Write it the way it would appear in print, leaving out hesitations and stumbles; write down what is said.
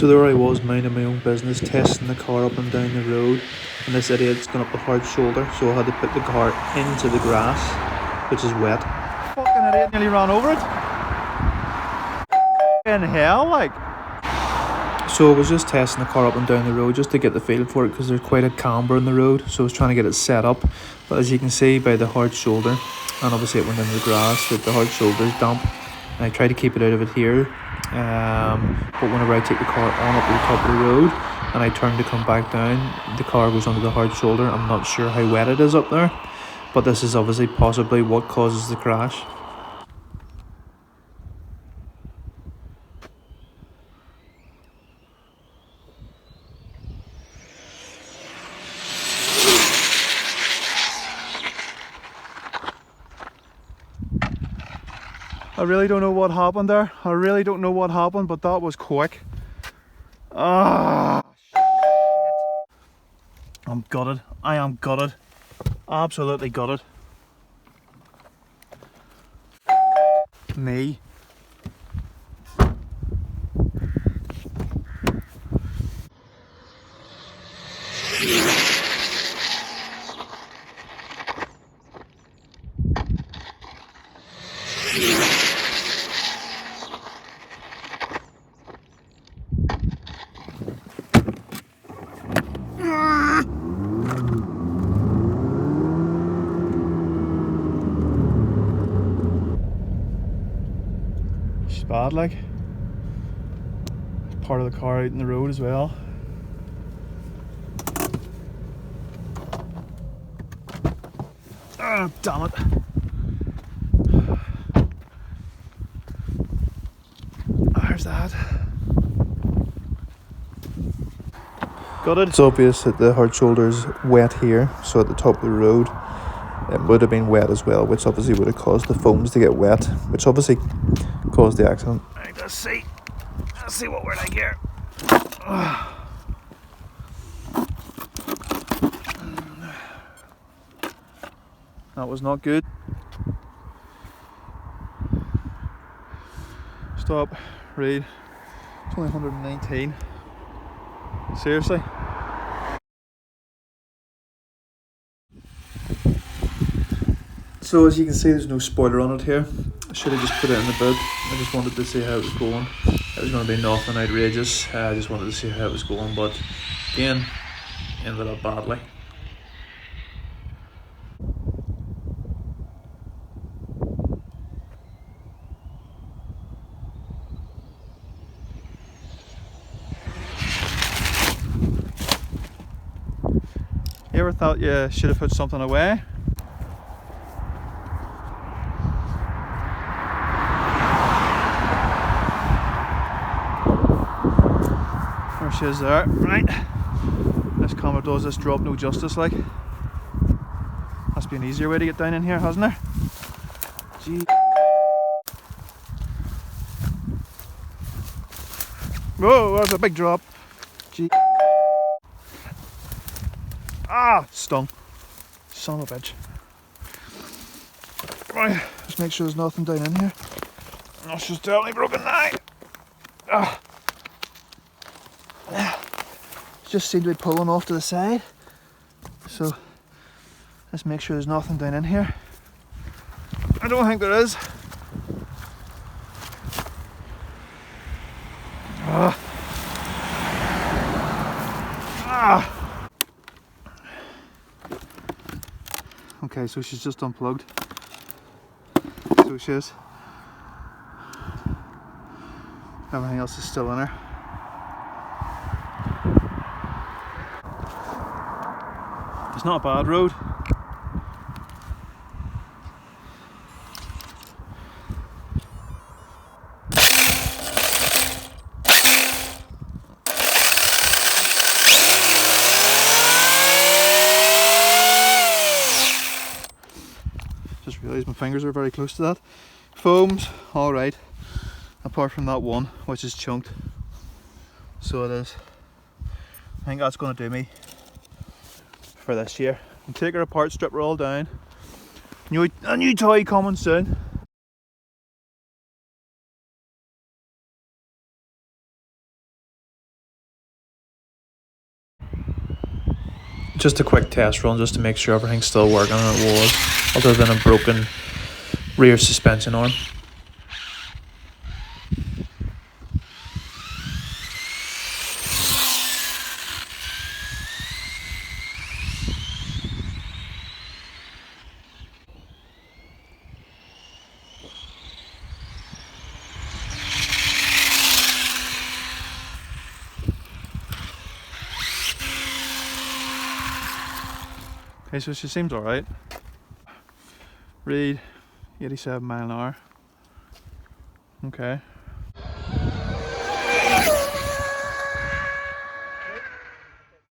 So there I was, minding my own business, testing the car up and down the road, and this idiot's gone up the hard shoulder, so I had to put the car into the grass, which is wet. Fucking idiot, nearly ran over it. In hell, like. So I was just testing the car up and down the road just to get the feel for it, because there's quite a camber in the road, so I was trying to get it set up. But as you can see by the hard shoulder, and obviously it went into the grass, that the hard shoulder is damp, and I tried to keep it out of it here. But whenever I take the car on up to the top of the road and I turn to come back down, the car goes under the hard shoulder. I'm not sure how wet it is up there, but this is obviously possibly what causes the crash. I really don't know what happened there. I really don't know what happened, but that was quick. Ah, shit. I'm gutted. I am gutted. Absolutely gutted. Me. It's bad, like. Part of the car out in the road as well. Ah, damn it. There's that. Got it. It's obvious that the hard shoulder is wet here, so at the top of the road it would have been wet as well, which obviously would have caused the foams to get wet, which obviously caused the accident. Right, let's see what we're like here. That was not good. Stop, read. It's only 119. Seriously? So as you can see, there's no spoiler on it here. I should have just put it in the boot. I just wanted to see how it was going. It was going to be nothing outrageous. I just wanted to see how it was going, but again, ended up badly. You ever thought you should have put something away? There she is there, right. This camera does this drop no justice, like. Must be an easier way to get down in here, hasn't there? Gee. Whoa, that's a big drop. Gee. Ah, stung. Son of a bitch. Right, just make sure there's nothing down in here. That's just definitely broken now. Ah. Just seem to be pulling off to the side. So, let's make sure there's nothing down in here. I don't think there is. Ah. Ah. Okay, so she's just unplugged. So she is. Everything else is still in her. It's not a bad road. Just realised my fingers are very close to that. Foams, alright. Apart from that one, which is chunked. So it is. I think that's going to do me for this year. And take her apart, strip her all down. A new toy coming soon. Just a quick test run just to make sure everything's still working, and it was, other than a broken rear suspension arm. Okay, so she seems alright. Read 87 mile an hour. Okay,